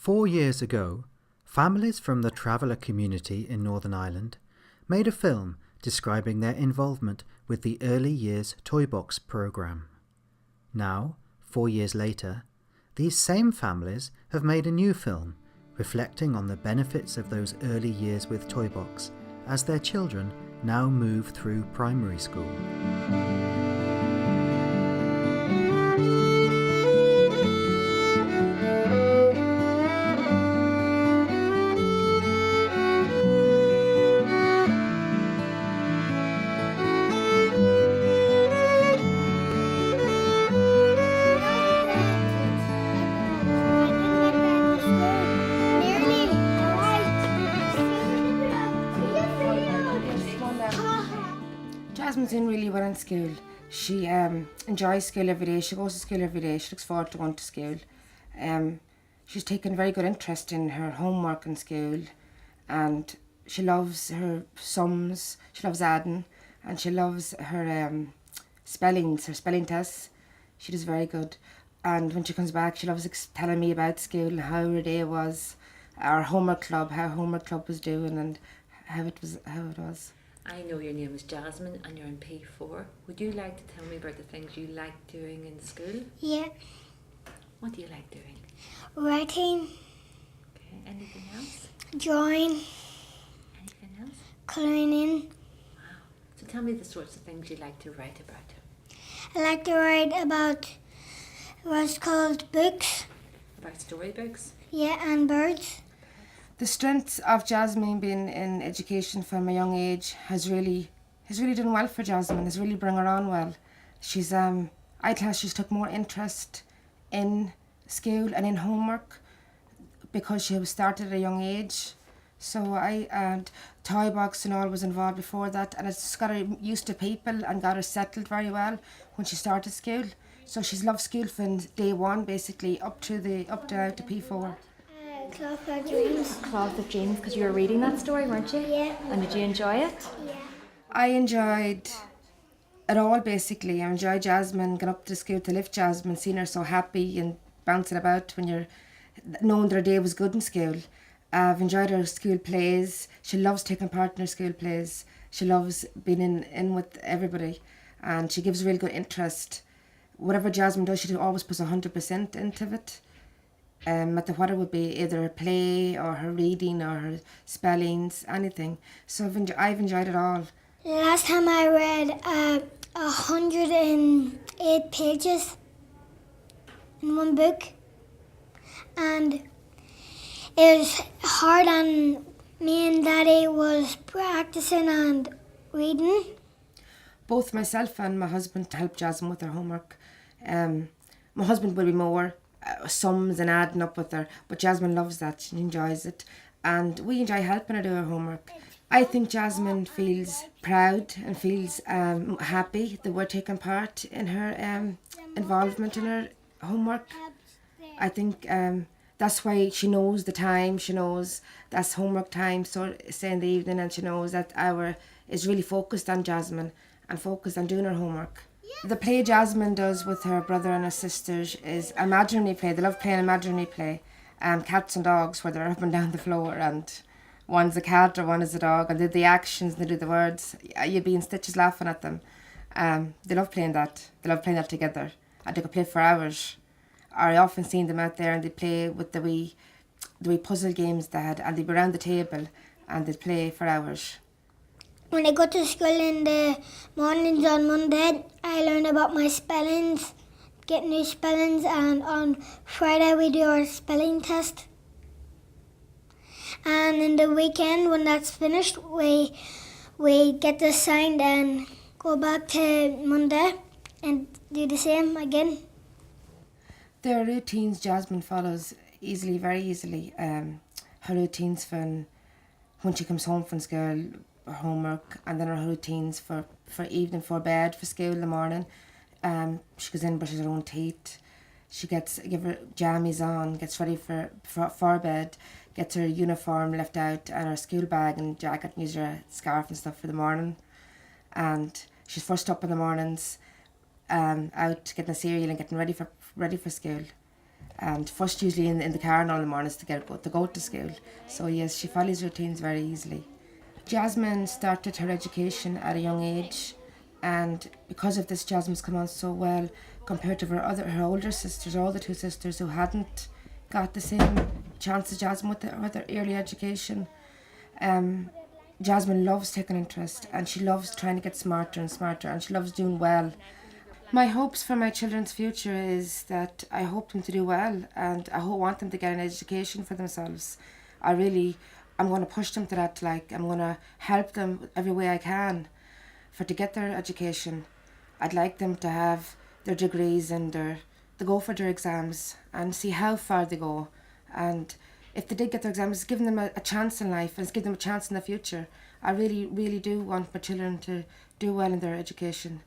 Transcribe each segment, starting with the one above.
4 years ago, families from the traveller community in Northern Ireland made a film describing their involvement with the Early Years Toybox programme. Now, 4 years later, these same families have made a new film reflecting on the benefits of those early years with Toybox as their children now move through primary school. Jasmine's doing really well in school. She enjoys school every day. She goes to school every day. She looks forward to going to school. She's taken very good interest in her homework in school, and she loves her sums. She loves adding, and she loves her spellings, her spelling tests. She does very good. And when she comes back, she loves telling me about school and how her day was, our homework club, how homework club was doing, and how it was. I know your name is Jasmine and you're in P4. Would you like to tell me about the things you like doing in school? Yeah. What do you like doing? Writing. Okay, anything else? Drawing. Anything else? Colouring in. Wow. So tell me the sorts of things you like to write about. I like to write about what's called books. About storybooks? Yeah, and birds. The strength of Jasmine being in education from a young age has really done well for Jasmine. Has really brought her on well. She's I class she's took more interest in school and in homework because she was started at a young age. So I and Toybox and all was involved before that, and it's just got her used to people and got her settled very well when she started school. So she's loved school from day one basically up to P4. Cloth of Dreams. Cloth of Dreams, because you were reading that story, weren't you? Yeah. And did you enjoy it? Yeah. I enjoyed it all basically. I enjoyed Jasmine, going up to the school to lift Jasmine, seeing her so happy and bouncing about when you're knowing that her day was good in school. I've enjoyed her school plays. She loves taking part in her school plays. She loves being in with everybody, and she gives real good interest. Whatever Jasmine does, she always puts 100% into it. Matter what it would be, either her play or her reading or her spellings, anything. So I've enjoyed it all. Last time I read 108 pages in one book, and it was hard, and me and Daddy was practicing and reading. Both myself and my husband help Jasmine with her homework. My husband will be more sums and adding up with her, but Jasmine loves that. She enjoys it, and we enjoy helping her do her homework. I think Jasmine feels proud and feels happy that we're taking part in her involvement in her homework. I think that's why she knows the time. She knows that's homework time, so say in the evening, and she knows that hour is really focused on Jasmine and focused on doing her homework. The play Jasmine does with her brother and her sisters is imaginary play. They love playing imaginary play. Cats and dogs, where they're up and down the floor, and one's a cat or one is a dog, and they do the actions and they do the words. You'd be in stitches laughing at them. They love playing that. They love playing that together. And they could play for hours. I often seen them out there and they play with the wee puzzle games they had, and they'd be around the table and they'd play for hours. When I go to school in the mornings on Monday, I learn about my spellings, get new spellings, and on Friday we do our spelling test. And in the weekend, when that's finished, we get this signed and go back to Monday and do the same again. There are routines Jasmine follows very easily. Her routines when she comes home from school, her homework, and then her routines for evening, for bed, for school in the morning. She goes in, brushes her own teeth. She give her jammies on, gets ready for bed, gets her uniform left out and her school bag and jacket, and use her scarf and stuff for the morning. And she's first up in the mornings, out getting a cereal and getting ready for school. and first usually in the car in all the mornings to go to school. So yes, she follows routines very easily. Jasmine started her education at a young age, and because of this, Jasmine's come on so well compared to her older sisters, all the two sisters who hadn't got the same chance as Jasmine with her early education. Jasmine loves taking interest, and she loves trying to get smarter and smarter, and she loves doing well. My hopes for my children's future is that I hope them to do well, and I want them to get an education for themselves. I'm going to push them to that. I'm going to help them every way I can to get their education. I'd like them to have their degrees and to go for their exams and see how far they go. And if they did get their exams, it's giving them a chance in life, and it's giving them a chance in the future. I really, really do want my children to do well in their education.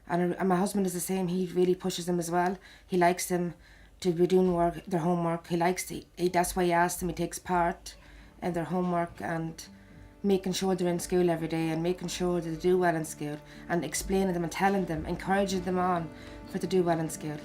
And my husband is the same. He really pushes them as well. He likes them to be doing their homework. That's why he asks them. He takes part in their homework and making sure they're in school every day and making sure that they do well in school and explaining them and telling them, encouraging them on to do well in school.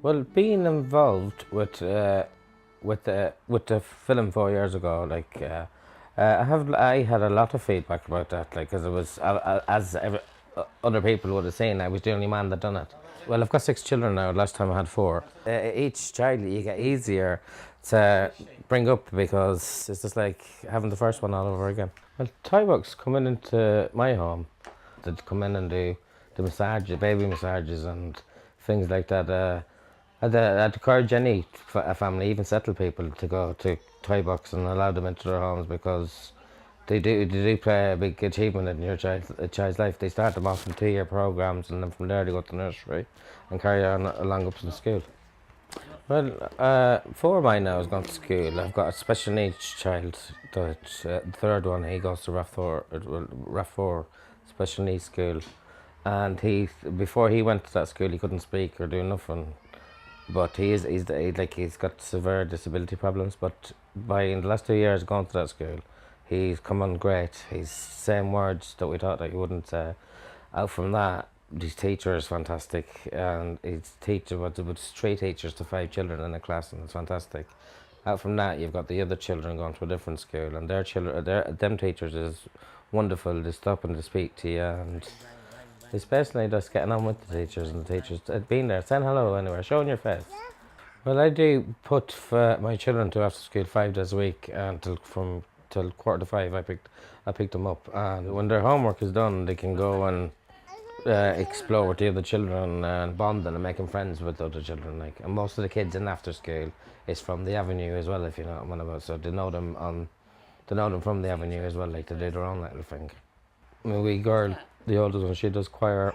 Well, being involved with the film 4 years ago, I had a lot of feedback about that, because it was other people would have seen, I was the only man that done it. Well, I've got 6 children now. Last time I had 4. Each child you get easier to bring up because it's just like having the first one all over again. Well, Toybox coming into my home, they'd come in and do the massages, baby massages and things like that. I'd encourage any family, even settled people, to go to Toybox and allow them into their homes, because they do play a big achievement in your child's life. They start them off in 2-year programs, and then from there they go to nursery and carry on along up to school. Well, 4 of mine now is going to school. I've got a special needs child, the third one. He goes to RAF4 special needs school, and before he went to that school he couldn't speak or do nothing. But he's got severe disability problems. But in the last 2 years going to that school, he's come on great. He's saying words that we thought that he wouldn't say. Out from that, his teacher is fantastic, and his teacher was 3 teachers to 5 children in a class, and it's fantastic. Out from that, you've got the other children going to a different school, and them teachers is wonderful. They stop and they speak to you, and it's basically just getting on with the teachers, and the teachers being there, saying hello anywhere, showing your face. Well, I do put my children to after school 5 days a week till 4:45. I pick them up, and when their homework is done, they can go and explore with the other children and bonding and making friends with other children. And most of the kids in after school is from the avenue as well, if you know what I'm on about. So they know them from the avenue as well. Like, they do their own little thing. My wee girl, the oldest one, she does choir,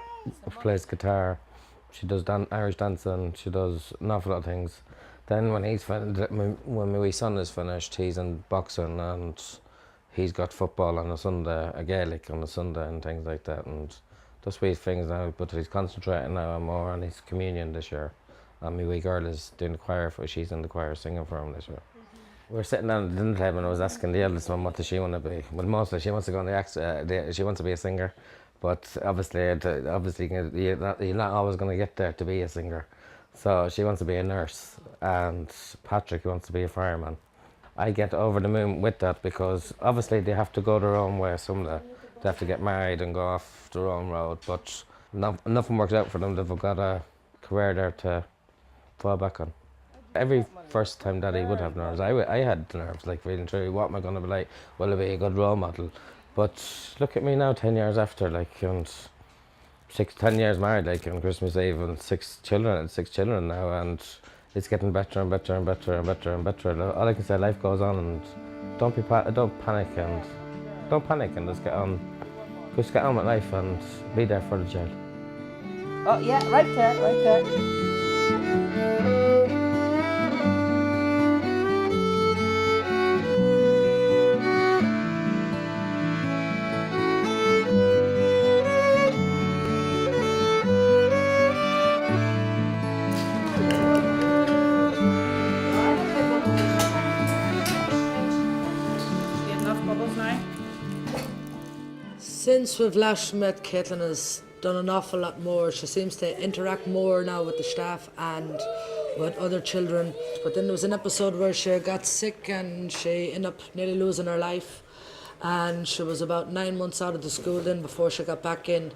plays guitar, she does Irish dancing, she does an awful lot of things. Then when my wee son is finished, he's in boxing, and he's got football on a Sunday, a Gaelic on a Sunday and things like that, and just wee things now. But he's concentrating now more on his communion this year. And my wee girl is doing the choir she's in the choir singing for him this year. We're sitting down at the dinner table, and I was asking the eldest one what does she want to be. Well, mostly she wants to go on she wants to be a singer, but obviously you're not always going to get there to be a singer. So she wants to be a nurse, and Patrick wants to be a fireman. I get over the moon with that, because obviously they have to go their own way someday. They have to get married and go off their own road, but nothing works out for them. They've got a career there to fall back on. Every first time Daddy would have nerves. I had nerves, like, feeling through what am I going to be like? Will I be a good role model? But look at me now, 10 years after, like, and 10 years married, like, on Christmas Eve, and 6 children now, and it's getting better and better and better and better and better. All I can say, life goes on, and don't panic and just get on with life and be there for the child. Oh yeah, right there. Since we've last met, Caitlin has done an awful lot more. She seems to interact more now with the staff and with other children. But then there was an episode where she got sick and she ended up nearly losing her life. And she was about 9 months out of the school then before she got back in.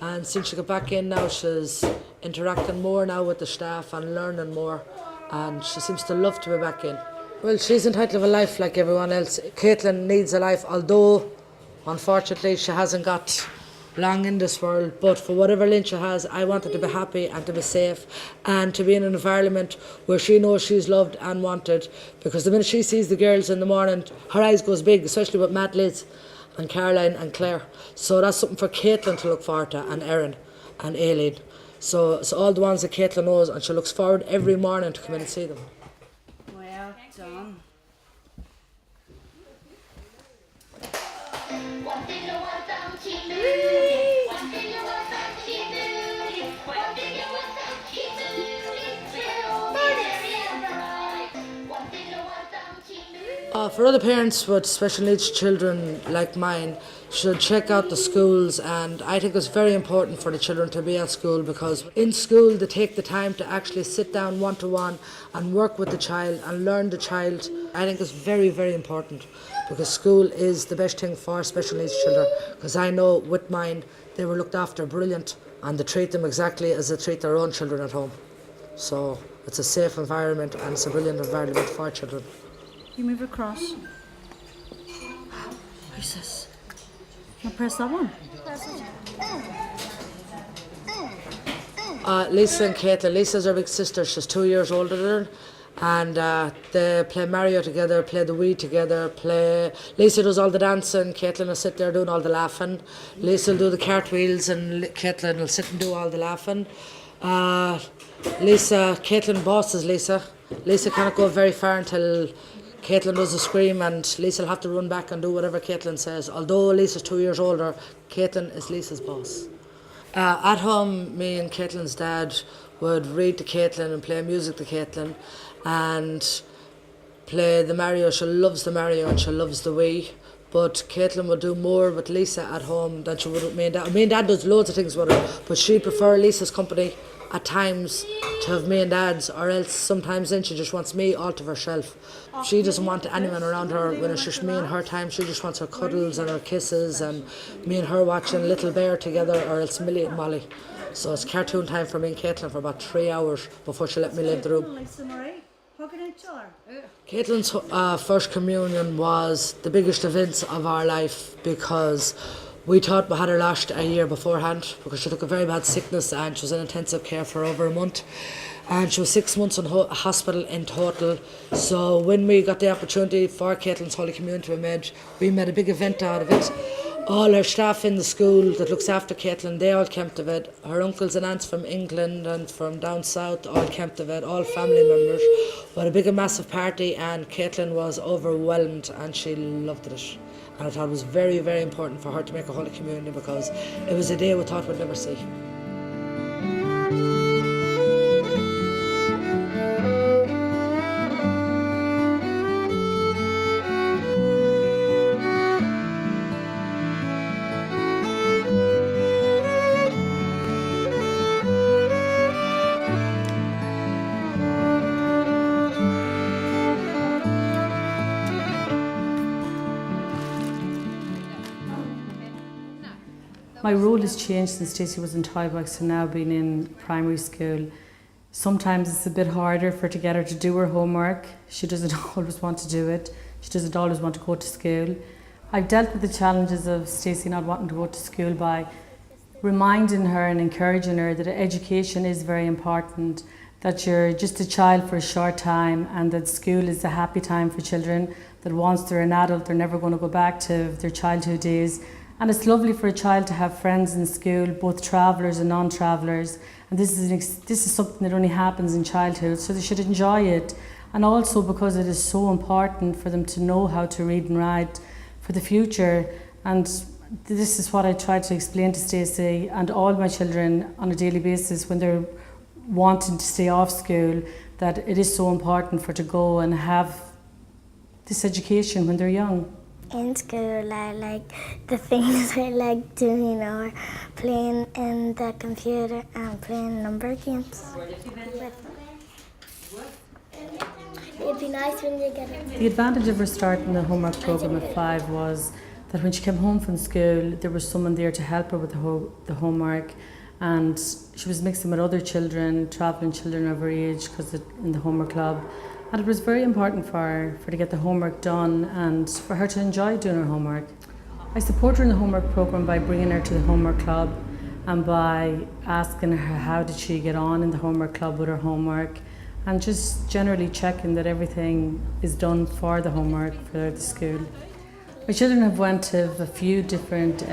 And since she got back in now, she's interacting more now with the staff and learning more. And she seems to love to be back in. Well, she's entitled to a life like everyone else. Caitlin needs a life, although unfortunately she hasn't got long in this world, but for whatever length she has, I want her to be happy and to be safe and to be in an environment where she knows she's loved and wanted, because the minute she sees the girls in the morning, her eyes goes big, especially with Matt, Liz and Caroline and Claire. So that's something for Caitlin to look forward to, and Erin and Aileen. So all the ones that Caitlin knows, and she looks forward every morning to come in and see them. Well done. For other parents with special needs children like mine, should check out the schools, and I think it's very important for the children to be at school, because in school they take the time to actually sit down one-to-one and work with the child and learn the child. I think it's very, very important, because school is the best thing for special needs children, because I know with mine they were looked after brilliant and they treat them exactly as they treat their own children at home. So it's a safe environment and it's a brilliant environment for children. You move across. Who's this? Can I press that one? Lisa and Caitlin. Lisa's her big sister. She's 2 years older than her. And they play Mario together, play the Wii together, Lisa does all the dancing, Caitlin will sit there doing all the laughing. Lisa will do the cartwheels and Caitlin will sit and do all the laughing. Caitlin bosses Lisa. Lisa can't go very far until Caitlin does a scream, and Lisa will have to run back and do whatever Caitlin says. Although Lisa's 2 years older, Caitlin is Lisa's boss. At home, me and Caitlin's dad would read to Caitlin and play music to Caitlin and play the Mario. She loves the Mario and she loves the Wii. But Caitlin would do more with Lisa at home than she would with me and Dad. Me and Dad does loads of things with her, but she prefers Lisa's company at times to have me and Dad's, or else sometimes then she just wants me all to herself. She doesn't want anyone around her when it's just me and her time. She just wants her cuddles and her kisses and me and her watching Little Bear together, or else Millie and Molly. So it's cartoon time for me and Caitlin for about 3 hours before she let me leave the room. Caitlin's first communion was the biggest event of our life, because we thought we had her lost a year beforehand, because she took a very bad sickness and she was in intensive care for over a month. And she was 6 months in hospital in total. So when we got the opportunity for Caitlin's Holy Communion to be made, we made a big event out of it. All her staff in the school that looks after Caitlin, they all came to it. Her uncles and aunts from England and from down south all came to it, all family members. We had a big and massive party, and Caitlin was overwhelmed and she loved it. And I thought it was very, very important for her to make a Holy Communion, because it was a day we thought we'd never see. My role has changed since Stacey was in Toybox to now being in primary school. Sometimes it's a bit harder to get her to do her homework. She doesn't always want to do it. She doesn't always want to go to school. I've dealt with the challenges of Stacey not wanting to go to school by reminding her and encouraging her that education is very important, that you're just a child for a short time, and that school is a happy time for children, that once they're an adult they're never going to go back to their childhood days. And it's lovely for a child to have friends in school, both travellers and non-travellers. And this is something that only happens in childhood, so they should enjoy it. And also because it is so important for them to know how to read and write for the future. And this is what I try to explain to Stacey and all my children on a daily basis when they're wanting to stay off school, that it is so important for to go and have this education when they're young. In school, I like the things I like doing or playing in the computer and playing number games. It'd be nice when you get it. The advantage of her starting the homework program at 5 was that when she came home from school, there was someone there to help her with the homework, and she was mixing with other children, travelling children of her age, because in the homework club. And it was very important for her to get the homework done and for her to enjoy doing her homework. I support her in the homework program by bringing her to the homework club and by asking her how did she get on in the homework club with her homework, and just generally checking that everything is done for the homework for the school. My children have went to a few different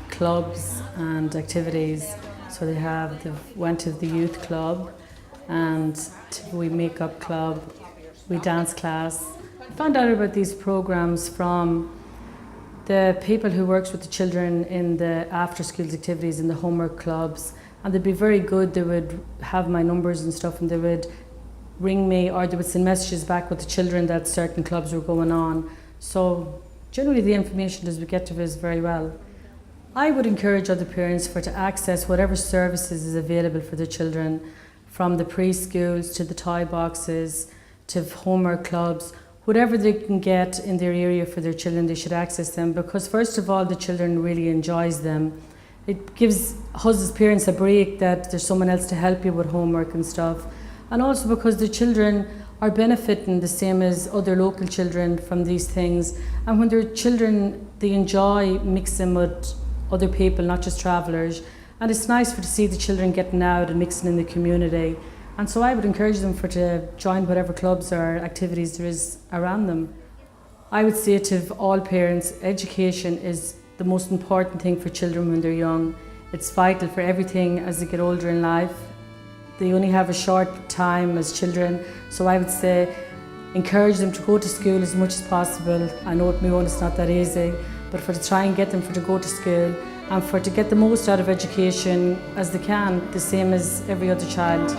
clubs and activities. So they've went to the youth club and to we makeup club, we dance class. I found out about these programs from the people who works with the children in the after schools activities in the homework clubs, and they'd be very good. They would have my numbers and stuff, and they would ring me or they would send messages back with the children that certain clubs were going on. So generally the information as we get to it is very well. I would encourage other parents to access whatever services is available for their children, from the preschools to the toy boxes to homework clubs. Whatever they can get in their area for their children, they should access them, because first of all the children really enjoys them. It gives us as parents a break that there's someone else to help you with homework and stuff, and also because the children are benefiting the same as other local children from these things, and when they're children they enjoy mixing with other people, not just travellers, and it's nice to see the children getting out and mixing in the community. And so I would encourage them to join whatever clubs or activities there is around them. I would say to all parents, education is the most important thing for children when they're young. It's vital for everything as they get older in life. They only have a short time as children, so I would say encourage them to go to school as much as possible. I know at my own it's not that easy, but to try and get them to go to school and to get the most out of education as they can, the same as every other child.